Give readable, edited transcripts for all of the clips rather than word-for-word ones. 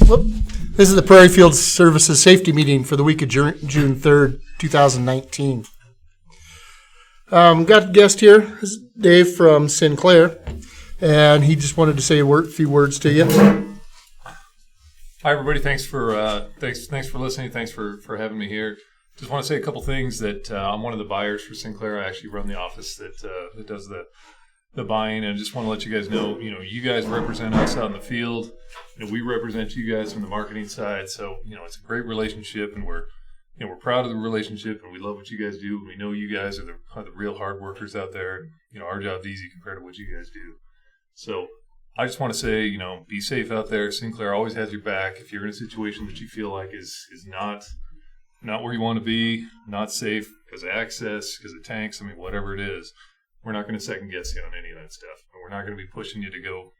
This is the Prairie Field Services Safety Meeting for the week of June 3rd, 2019. Got a guest here. This is Dave from Sinclair, and he just wanted to say a few words to you. Hi, everybody. Thanks for listening. Thanks for having me here. Just want to say a couple things that I'm one of the buyers for Sinclair. I actually run the office that does the buying, and I just want to let you guys know, you guys represent us out in the field. We represent you guys from the marketing side. So, it's a great relationship, and we're proud of the relationship, and we love what you guys do. We know you guys are the real hard workers out there. Our job's easy compared to what you guys do. So I just want to say, be safe out there. Sinclair always has your back. If you're in a situation that you feel like is not where you want to be, not safe because of access, because of tanks, whatever it is, we're not going to second guess you on any of that stuff. We're not going to be pushing you to go,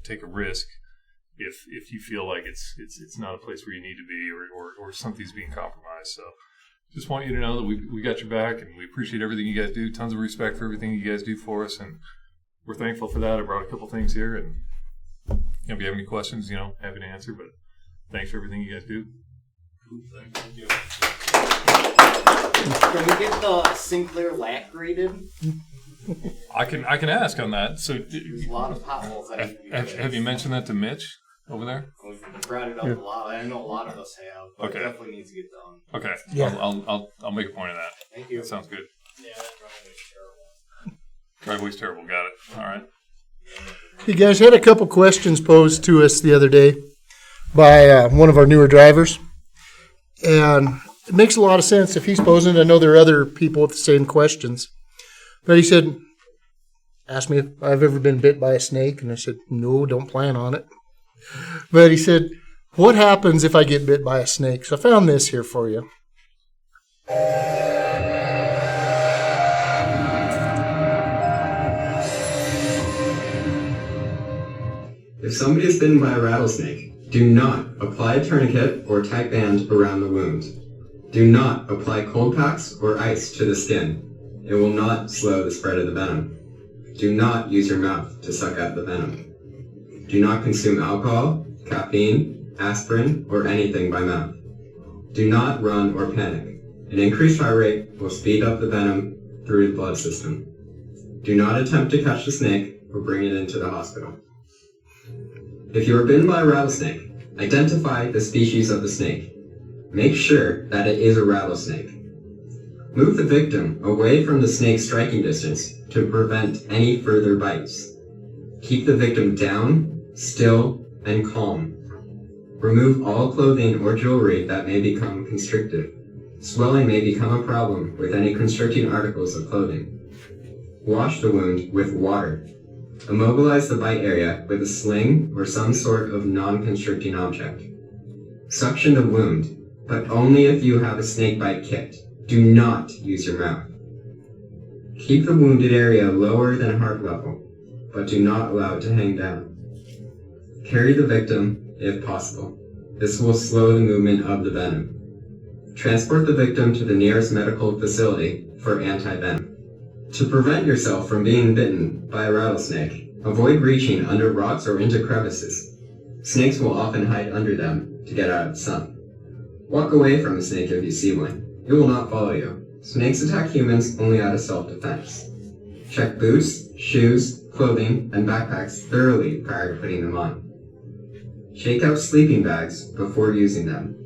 take a risk if you feel like it's not a place where you need to be or something's being compromised. So just want you to know that we got your back, and we appreciate everything you guys do. Tons of respect for everything you guys do for us, and we're thankful for that. I brought a couple things here, and if you have any questions, happy to answer. But thanks for everything you guys do. Thank you. Can we get the Sinclair LAC graded? I can ask on that. So there's a lot of potholes. Have you mentioned that to Mitch over there? We've brought it up a lot. I know a lot of us have. But okay. It definitely needs to get done. Okay. Yeah. I'll make a point of that. Thank you. That sounds good. Yeah, that driveway's terrible. Driveway's terrible. Got it. All right. You guys had a couple questions posed to us the other day by one of our newer drivers, and it makes a lot of sense if he's posing it. I know there are other people with the same questions, but he said, asked me if I've ever been bit by a snake, and I said, no, don't plan on it. But he said, what happens if I get bit by a snake? So I found this here for you. If somebody is bitten by a rattlesnake, do not apply a tourniquet or tight band around the wound. Do not apply cold packs or ice to the skin. It will not slow the spread of the venom. Do not use your mouth to suck out the venom. Do not consume alcohol, caffeine, aspirin, or anything by mouth. Do not run or panic. An increased heart rate will speed up the venom through the blood system. Do not attempt to catch the snake or bring it into the hospital. If you are bitten by a rattlesnake, identify the species of the snake. Make sure that it is a rattlesnake. Move the victim away from the snake's striking distance to prevent any further bites. Keep the victim down, still, and calm. Remove all clothing or jewelry that may become constricted. Swelling may become a problem with any constricting articles of clothing. Wash the wound with water. Immobilize the bite area with a sling or some sort of non-constricting object. Suction the wound, but only if you have a snakebite kit. Do not use your mouth. Keep the wounded area lower than heart level, but do not allow it to hang down. Carry the victim, if possible. This will slow the movement of the venom. Transport the victim to the nearest medical facility for anti-venom. To prevent yourself from being bitten by a rattlesnake, avoid reaching under rocks or into crevices. Snakes will often hide under them to get out of the sun. Walk away from a snake if you see one. It will not follow you. Snakes attack humans only out of self-defense. Check boots, shoes, clothing, and backpacks thoroughly prior to putting them on. Shake out sleeping bags before using them.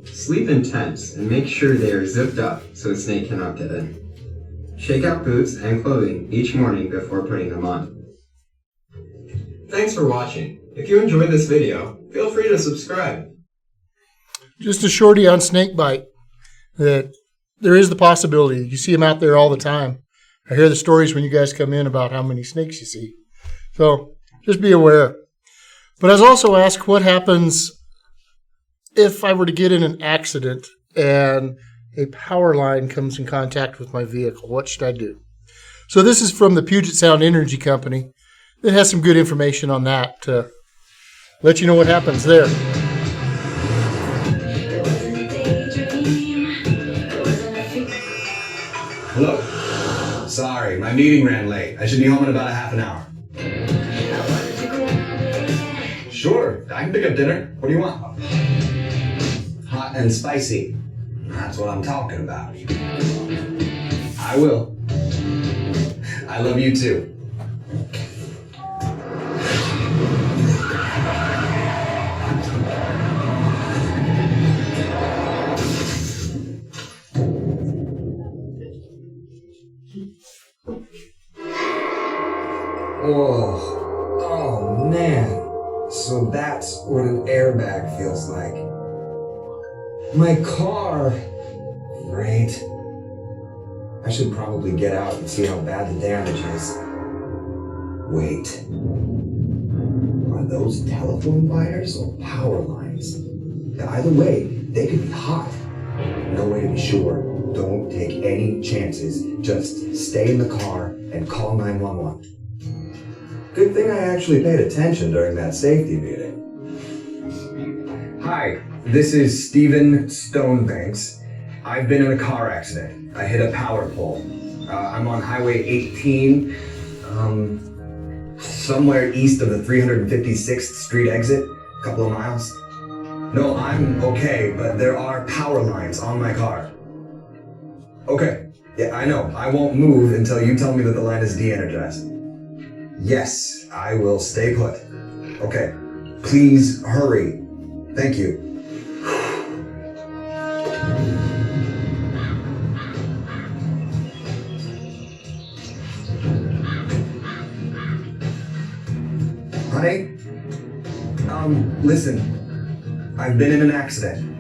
Sleep in tents and make sure they are zipped up so a snake cannot get in. Shake out boots and clothing each morning before putting them on. Thanks for watching. If you enjoyed this video, feel free to subscribe. Just a shorty on snakebite, that there is the possibility. You see them out there all the time. I hear the stories when you guys come in about how many snakes you see. So just be aware. But I was also asked what happens if I were to get in an accident and a power line comes in contact with my vehicle. What should I do? So this is from the Puget Sound Energy Company. It has some good information on that to let you know what happens there. Hello. Sorry, my meeting ran late. I should be home in about a half an hour. Sure. I can pick up dinner. What do you want? Hot and spicy. That's what I'm talking about. I will. I love you too. Oh man. So that's what an airbag feels like. My car. Great. I should probably get out and see how bad the damage is. Wait. Are those telephone wires or power lines? Either way, they could be hot. No way to be sure. Don't take any chances. Just stay in the car and call 911. Good thing I actually paid attention during that safety meeting. Hi, this is Stephen Stonebanks. I've been in a car accident. I hit a power pole. I'm on Highway 18, somewhere east of the 356th Street exit, a couple of miles. No, I'm okay, but there are power lines on my car. Okay, yeah, I know. I won't move until you tell me that the line is de-energized. Yes, I will stay put. Okay, please hurry. Thank you. Honey? Listen. I've been in an accident.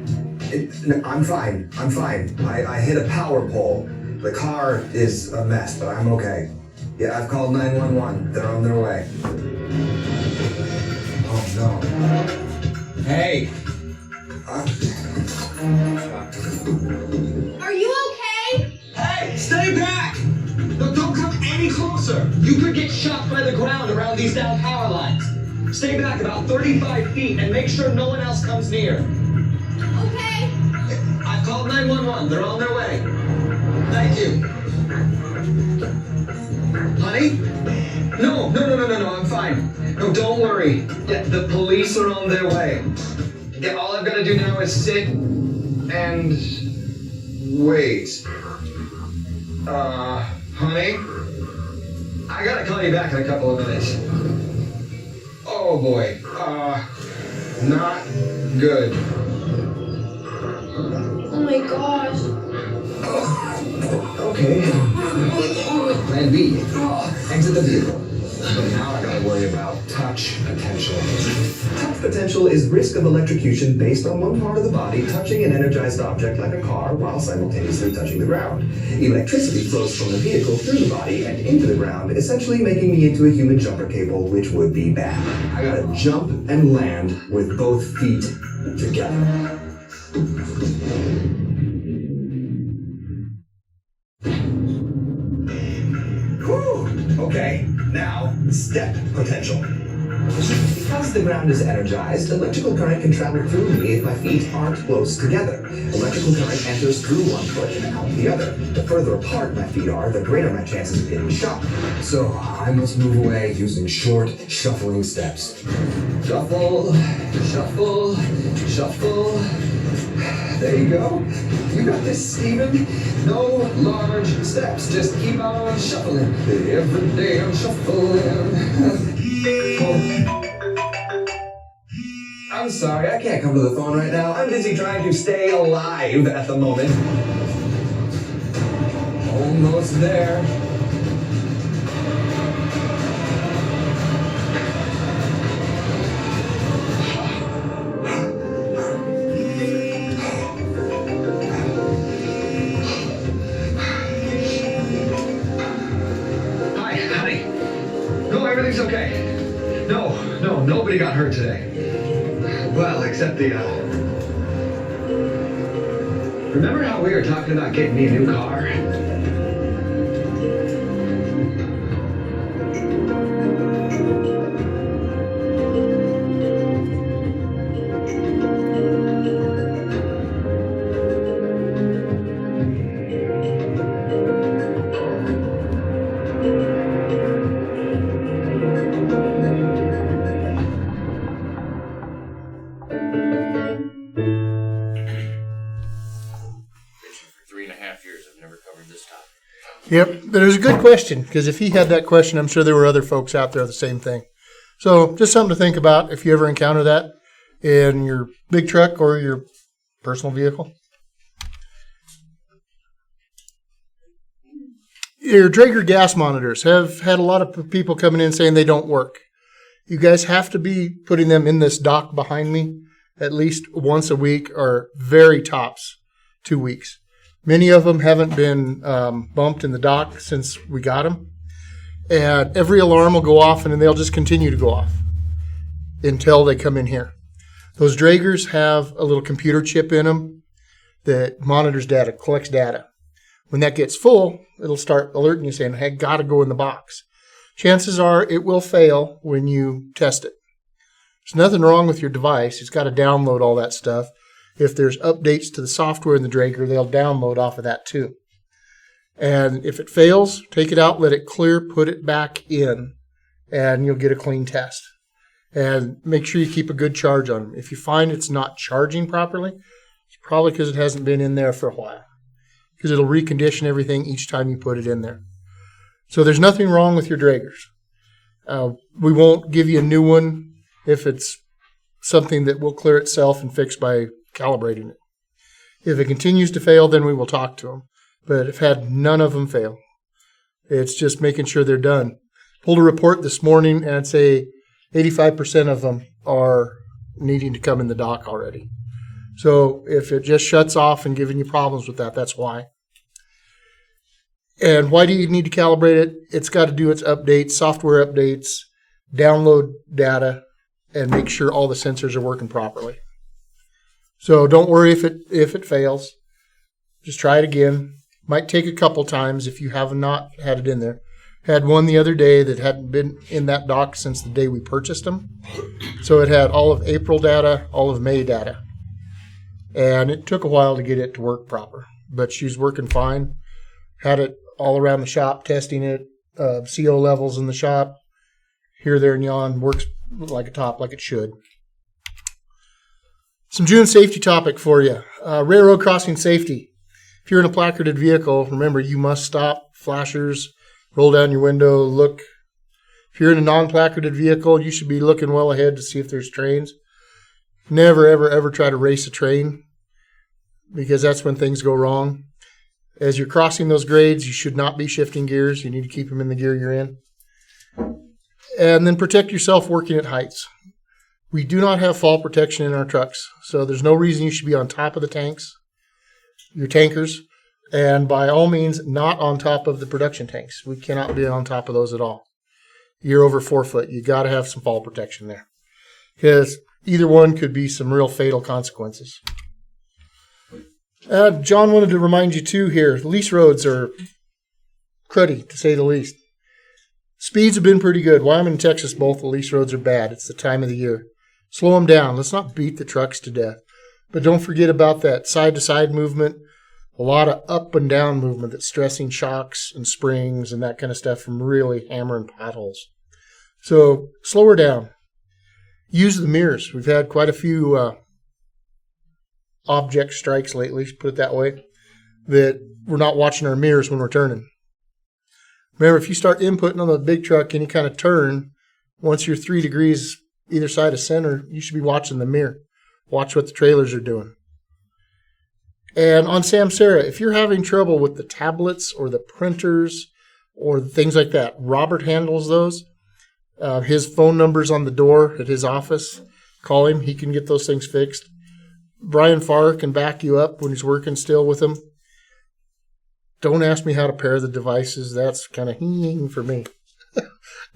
I'm fine. I hit a power pole. The car is a mess, but I'm okay. Yeah, I've called 911. They're on their way. Oh no. Hey! Are you okay? Hey! Stay back! No, don't come any closer! You could get shot by the ground around these down power lines. Stay back about 35 feet and make sure no one else comes near. Okay. I've called 911. They're on their way. Thank you. Honey? No, I'm fine. No, don't worry. Yeah, the police are on their way. Yeah, all I've got to do now is sit and wait. Honey? I gotta call you back in a couple of minutes. Oh boy. Not good. Oh my gosh. Okay. Plan B. Exit the vehicle. But now I gotta worry about touch potential. Touch potential is risk of electrocution based on one part of the body touching an energized object like a car while simultaneously touching the ground. Electricity flows from the vehicle through the body and into the ground, essentially making me into a human jumper cable, which would be bad. I gotta jump and land with both feet together. Whew. Okay, now step potential. Because the ground is energized, electrical current can travel through me if my feet aren't close together. Electrical current enters through one foot and out the other. The further apart my feet are, the greater my chances of getting shocked. So I must move away using short, shuffling steps. Shuffle, shuffle, shuffle. There you go. You got this, Steven. No large steps. Just keep on shuffling. Every day I'm shuffling. I'm sorry, I can't come to the phone right now. I'm busy trying to stay alive at the moment. Almost there. Hi, honey. No, everything's okay. No, nobody got hurt today. Well, except the, remember how we were talking about getting me a new car? Yep, there's a good question, because if he had that question, I'm sure there were other folks out there the same thing. So just something to think about if you ever encounter that in your big truck or your personal vehicle. Your Draeger gas monitors have had a lot of people coming in saying they don't work. You guys have to be putting them in this dock behind me at least once a week, or very tops 2 weeks. Many of them haven't been bumped in the dock since we got them. And every alarm will go off, and then they'll just continue to go off until they come in here. Those Draegers have a little computer chip in them that monitors data, collects data. When that gets full, it'll start alerting you saying, hey, got to go in the box. Chances are it will fail when you test it. There's nothing wrong with your device. It's got to download all that stuff. If there's updates to the software in the Draeger, they'll download off of that too. And if it fails, take it out, let it clear, put it back in, and you'll get a clean test. And make sure you keep a good charge on them. If you find it's not charging properly, it's probably because it hasn't been in there for a while, because it'll recondition everything each time you put it in there. So there's nothing wrong with your Draegers. We won't give you a new one if it's something that will clear itself and fix by calibrating it. If it continues to fail, then we will talk to them. But I've had none of them fail. It's just making sure they're done. Pulled a report this morning, and I'd say 85% of them are needing to come in the dock already. So if it just shuts off and giving you problems with that, that's why. And why do you need to calibrate it? It's got to do its updates, software updates, download data, and make sure all the sensors are working properly. So don't worry if it fails. Just try it again. Might take a couple times if you have not had it in there. Had one the other day that hadn't been in that dock since the day we purchased them. So it had all of April data, all of May data. And it took a while to get it to work proper. But she's working fine. Had it all around the shop, testing it. CO levels in the shop. Here, there, and yon. Works like a top, like it should. Some June safety topic for you. Railroad crossing safety. If you're in a placarded vehicle, remember you must stop, flashers, roll down your window, look. If you're in a non-placarded vehicle, you should be looking well ahead to see if there's trains. Never, ever, ever try to race a train, because that's when things go wrong. As you're crossing those grades, you should not be shifting gears. You need to keep them in the gear you're in. And then protect yourself working at heights. We do not have fall protection in our trucks, so there's no reason you should be on top of the tanks, your tankers, and by all means, not on top of the production tanks. We cannot be on top of those at all. You're over 4 foot. You got to have some fall protection there, because either one could be some real fatal consequences. John wanted to remind you too here, lease roads are cruddy, to say the least. Speeds have been pretty good. Wyoming and Texas, both the lease roads are bad. It's the time of the year. Slow them down. Let's not beat the trucks to death. But don't forget about that side-to-side movement. A lot of up and down movement that's stressing shocks and springs and that kind of stuff from really hammering potholes. So slow her down. Use the mirrors. We've had quite a few object strikes lately, put it that way, that we're not watching our mirrors when we're turning. Remember, if you start inputting on the big truck any kind of turn, once you're 3 degrees either side of center, you should be watching the mirror. Watch what the trailers are doing. And on Samsara, if you're having trouble with the tablets or the printers or things like that, Robert handles those. His phone number's on the door at his office. Call him. He can get those things fixed. Brian Farr can back you up when he's working still with them. Don't ask me how to pair the devices. That's kind of for me.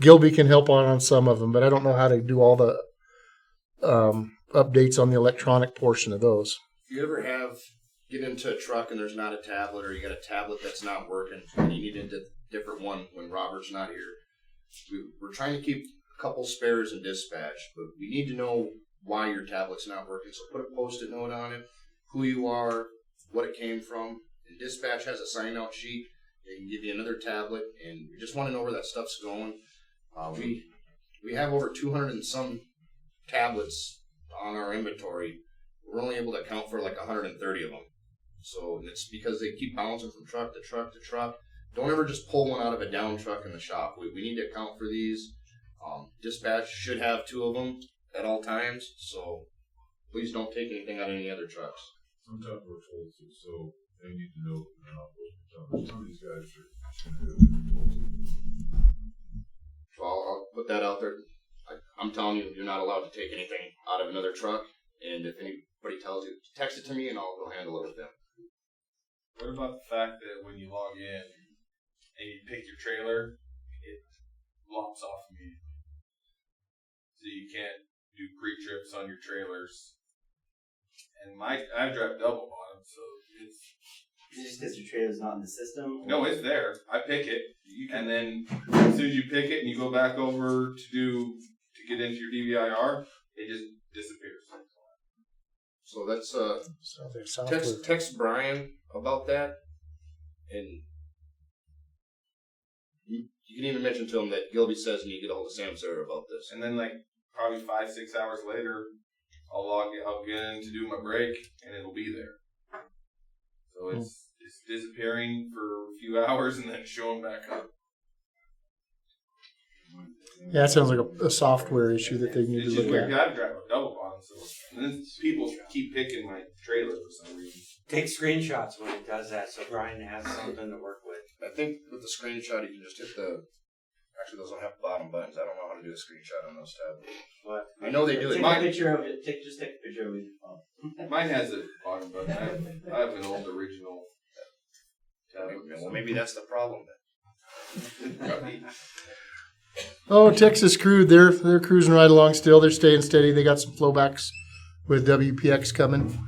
Gilby can help on some of them, but I don't know how to do all the updates on the electronic portion of those. If you ever get into a truck and there's not a tablet, or you got a tablet that's not working and you need a different one when Robert's not here, we're trying to keep a couple spares in dispatch, but we need to know why your tablet's not working. So put a Post-it note on it, who you are, what it came from. And dispatch has a sign-out sheet. They can give you another tablet, and we just want to know where that stuff's going. We have over 200 and some tablets on our inventory. We're only able to account for like 130 of them. So it's because they keep bouncing from truck to truck to truck. don't ever just pull one out of a down truck in the shop. We need to account for these. Dispatch should have 2 of them at all times, so please don't take anything out of any other trucks. Sometimes we're told to, so they need to know they're not supposed to. Some of these guys are. So I'll put that out there. I'm telling you, you're not allowed to take anything out of another truck, and if anybody tells you, text it to me and I'll go handle it with them. What about the fact that when you log in and you pick your trailer, it lops off immediately? So you can't do pre-trips on your trailers. And I drive double bottom, so it's... Is it just because your trailer's not in the system? No, it's there. I pick it, and then as soon as you pick it and you go back over to get into your DVIR, it just disappears. So that's text Brian about that, and you can even mention to him that Gilby says you need to get a hold of Sam Sarah about this. And then like probably 5-6 hours later, I'll get in to do my break, and it'll be there. So it's disappearing for a few hours and then showing back up. Yeah, that sounds like a software issue that they need It's to just look weird. at. I drive a double bottom, so and then people keep picking my trailer for some reason. Take screenshots when it does that, so Brian has something to work with. I think with the screenshot, you can just hit the. Actually, those don't have bottom buttons. I don't know how to do a screenshot on those tabs. What? I know they do it. Take a picture of it. Just take a picture of it. Mine has a bottom button. I have an old original tablet. Well, maybe that's the problem then. Oh, Texas CRUDE, they're cruising right along still. They're staying steady. They got some flowbacks with WPX coming,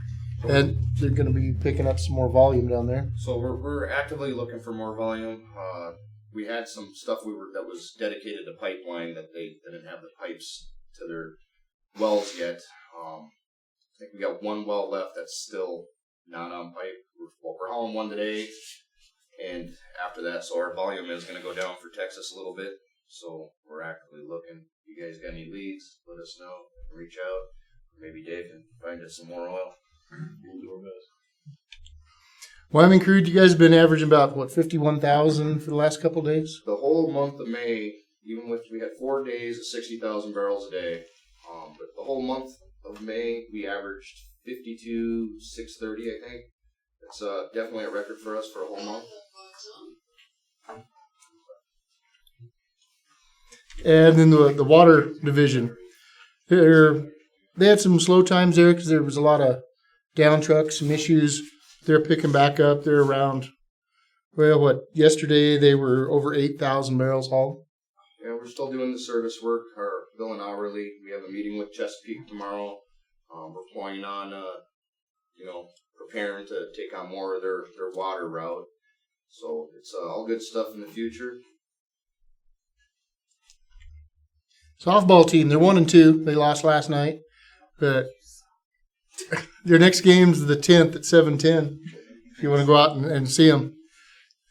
and they're going to be picking up some more volume down there. So we're actively looking for more volume. We had some stuff that was dedicated to pipeline that they didn't have the pipes to their wells yet. I think we got one well left that's still not on pipe. We're hauling one today, and after that, so our volume is going to go down for Texas a little bit. So we're actively looking. If you guys got any leads, let us know. Reach out. Maybe Dave can find us some more oil. We'll do our best. Wyoming CRUDE, you guys have been averaging about, 51,000 for the last couple of days? The whole month of May, even with we had 4 days of 60,000 barrels a day, but the whole month of May we averaged 52,630, I think. It's definitely a record for us for a whole month. And then the water division, they had some slow times there because there was a lot of down trucks, some issues. They're picking back up. They're around, yesterday they were over 8,000 barrels hauled. Yeah, we're still doing the service work, or billing hourly. We have a meeting with Chesapeake tomorrow. We're planning on, preparing to take on more of their water route. So it's all good stuff in the future. Softball team, they're 1-2. They lost last night, but their next game's the 10th at 7:10. If you want to go out and see them,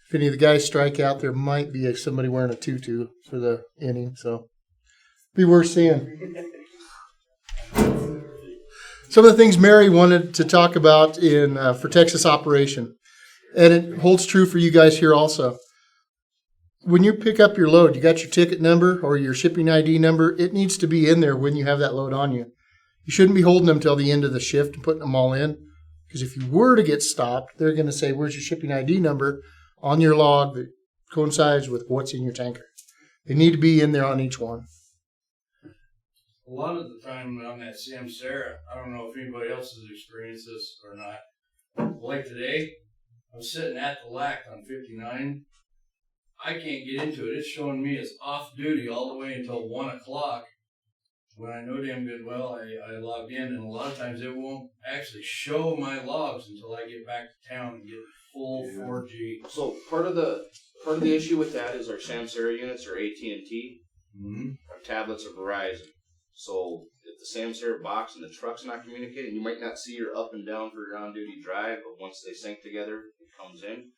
if any of the guys strike out, there might be somebody wearing a tutu for the inning, so be worth seeing. Some of the things Mary wanted to talk about for Texas operation, and it holds true for you guys here also. When you pick up your load, you got your ticket number or your shipping ID number. It needs to be in there when you have that load on you. You shouldn't be holding them till the end of the shift and putting them all in, because if you were to get stopped, they're going to say, "Where's your shipping ID number?" on your log that coincides with what's in your tanker. They need to be in there on each one. A lot of the time on that Sam Sarah, I don't know if anybody else has experienced this or not. Like today, I was sitting at the LAC on 59. I can't get into it. It's showing me as off duty all the way until 1 o'clock. When I know damn good well, I log in, and a lot of times it won't actually show my logs until I get back to town and get full 4G. So part of the issue with that is our Sam Sarah units are AT&T. Mm-hmm. Our tablets are Verizon. So if the Sam Sarah box and the truck's not communicating, you might not see your up and down for your on-duty drive, but once they sync together, it comes in.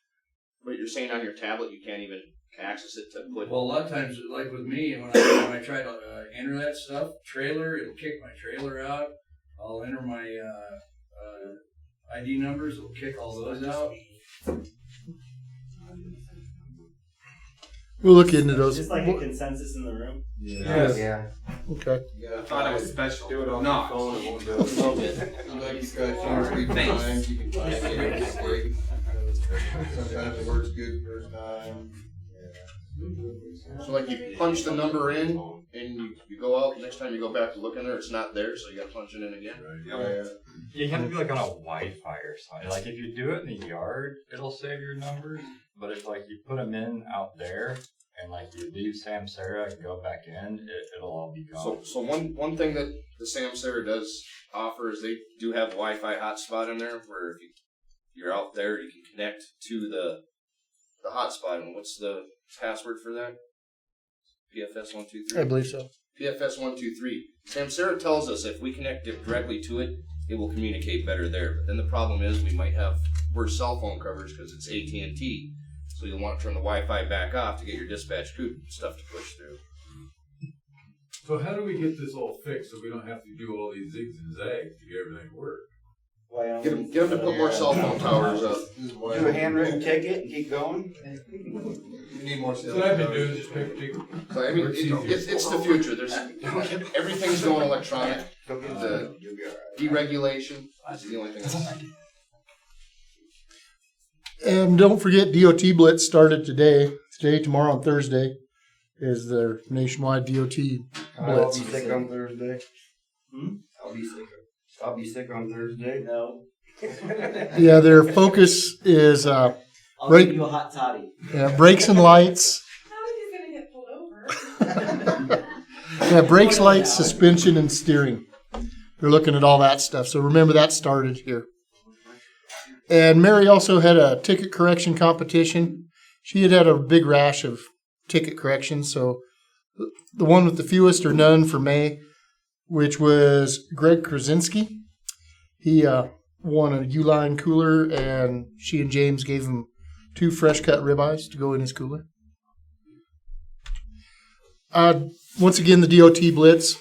But you're saying on your tablet you can't even access it to put... Well, a lot of times, like with me, when I try to enter that stuff, trailer, it'll kick my trailer out. I'll enter my ID numbers, it'll kick all those out. We'll look into those. Just like a consensus in the room. Yeah. Yeah. Okay. I thought it was special. Do it on Not. your phone. It won't do it. Like you got 3 times, you can find it. Sometimes it works good first time. So like you punch the number in and you go out, next time you go back to look in there, it's not there, so you gotta punch it in again. Yeah. You have to be like on a Wi-Fi or something. Like if you do it in the yard, it'll save your numbers. But if like you put them in out there and like you leave Samsara and go back in, it'll all be gone. So one thing that the Samsara does offer is they do have Wi-Fi hotspot in there where if you're out there, you can connect to the hotspot. And what's the password for that? PFS123. I believe so. PFS123. Samsara tells us if we connect it directly to it, it will communicate better there. But then the problem is we might have worse cell phone coverage because it's AT&T. So you'll want to turn the Wi-Fi back off to get your dispatch CRUDE stuff to push through. So how do we get this all fixed so we don't have to do all these zigs and zags to get everything to work? Get them to put more cell phone towers up. Do a handwritten ticket and keep going. You need more That's what I've been doing, just paper ticket. So I mean, it's the future. There's everything's going electronic. The deregulation is the only thing that's And don't forget, DOT Blitz started today. Today, tomorrow, and Thursday is their nationwide DOT I'll Blitz. be sick on Thursday. I'll be sick on Thursday. No. Yeah, their focus is I'll Right. give you a hot toddy. brakes and lights. How is he gonna get pulled over? Yeah, brakes, lights, suspension, and steering. They're looking at all that stuff. So remember that started here. And Mary also had a ticket correction competition. She had a big rash of ticket corrections. So the one with the fewest or none for May, which was Greg Krasinski. He won a U-line cooler, and she and James gave him 2 fresh cut ribeyes to go in his cooler. Once again, the DOT Blitz.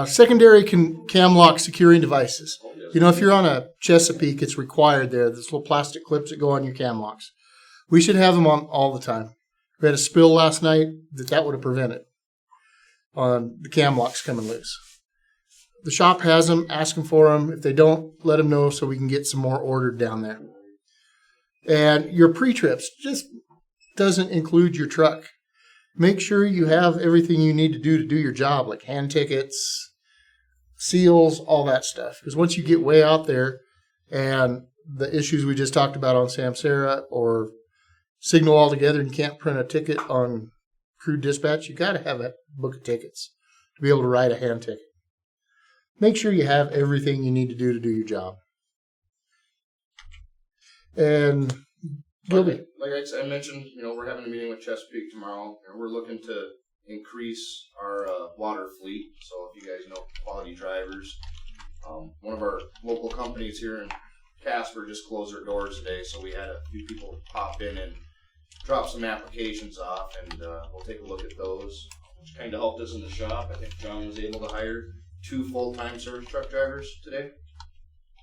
Secondary cam lock securing devices. You know, if you're on a Chesapeake, it's required there. There's little plastic clips that go on your cam locks. We should have them on all the time. We had a spill last night that would have prevented on the cam locks coming loose. The shop has them. Ask them for them. If they don't, let them know so we can get some more ordered down there. And your pre-trips just doesn't include your truck. Make sure you have everything you need to do your job, like hand tickets, seals, all that stuff. Because once you get way out there and the issues we just talked about on Samsara or signal altogether and you can't print a ticket on CRUDE dispatch, you got to have a book of tickets to be able to write a hand ticket. Make sure you have everything you need to do your job. And Gilby. Like I mentioned, we're having a meeting with Chesapeake tomorrow, and we're looking to increase our water fleet. So if you guys know Quality Drivers, one of our local companies here in Casper just closed their doors today, so we had a few people pop in and drop some applications off, and we'll take a look at those, which kind of helped us in the shop. I think John was able to hire 2 full-time service truck drivers today,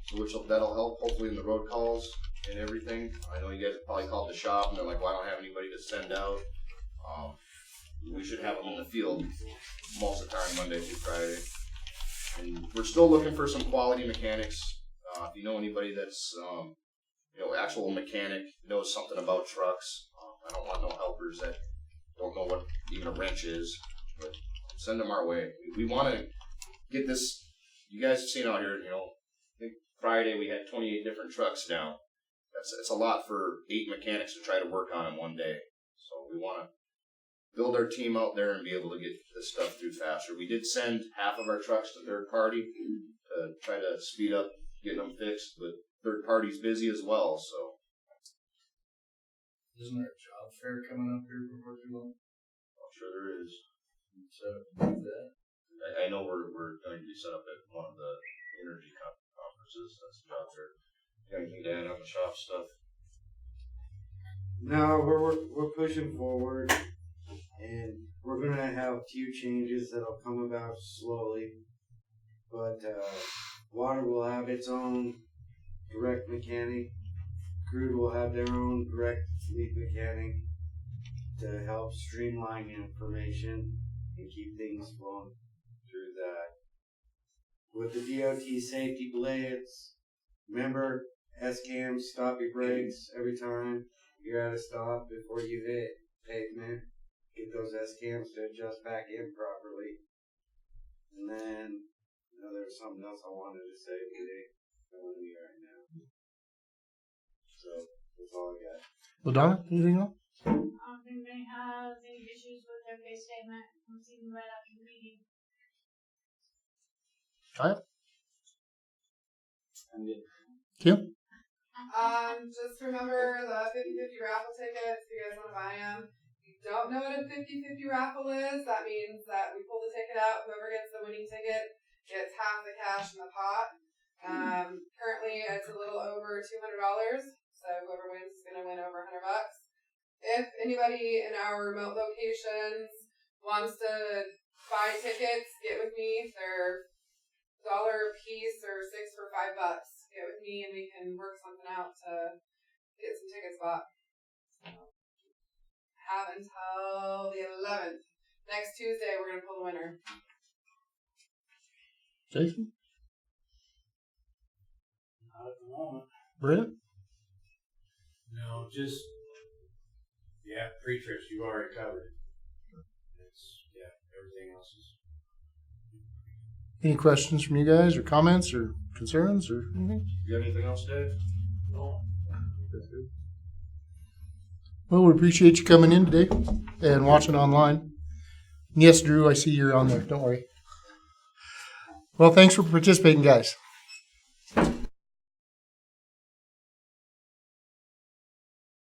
so that'll help hopefully in the road calls and everything. I know you guys probably called the shop and they're like, well, I don't have anybody to send out. We should have them in the field most of the time, Monday through Friday. And we're still looking for some quality mechanics. If you know anybody that's, actual mechanic, knows something about trucks, I don't want no helpers that don't know what even a wrench is, but send them our way. We want to get this, you guys have seen out here, I think Friday we had 28 different trucks down. It's a lot for 8 mechanics to try to work on in one day. So we want to build our team out there and be able to get this stuff through faster. We did send half of our trucks to third party to try to speed up getting them fixed, but third party's busy as well. So Isn't there a job fair coming up here before too long? I'm sure there is. So I know we're going to be set up at one of the energy conferences. That's the job fair. Anything to add on the shop stuff? No, we're pushing forward, and we're gonna have a few changes that'll come about slowly. But water will have its own direct mechanic. CRUDE will have their own direct fleet mechanic. to help streamline information and keep things flowing through that. With the DOT safety blitz, remember SCAMs, stop your brakes every time you're at a stop before you hit pavement. Get those SCAMs to adjust back in properly. And then, there was something else I wanted to say today. I'm me right now. So, that's all I got. Well, Donna, anything else? If anybody has any issues with their pay statement, I'm seeing right after the meeting. Kyle? I'm good. Kim? Just remember the 50/50 raffle tickets. If you guys want to buy them. If you don't know what a 50/50 raffle is, that means that we pull the ticket out. Whoever gets the winning ticket gets half the cash in the pot. Currently, it's a little over $200. So whoever wins is going to win over $100. If anybody in our remote locations wants to buy tickets, get with me. They're $1 a piece or 6 for $5. Get with me and we can work something out to get some tickets bought. Have until the 11th. Next Tuesday, we're going to pull the winner. Jason? Not at the moment. Brent? No, just, pre-trips you've already covered. Everything else is. Any questions from you guys, or comments, or concerns, or anything? You got anything else, Dave? No. Well, we appreciate you coming in today and watching online. And yes, Drew, I see you're on there. Don't worry. Well, thanks for participating, guys.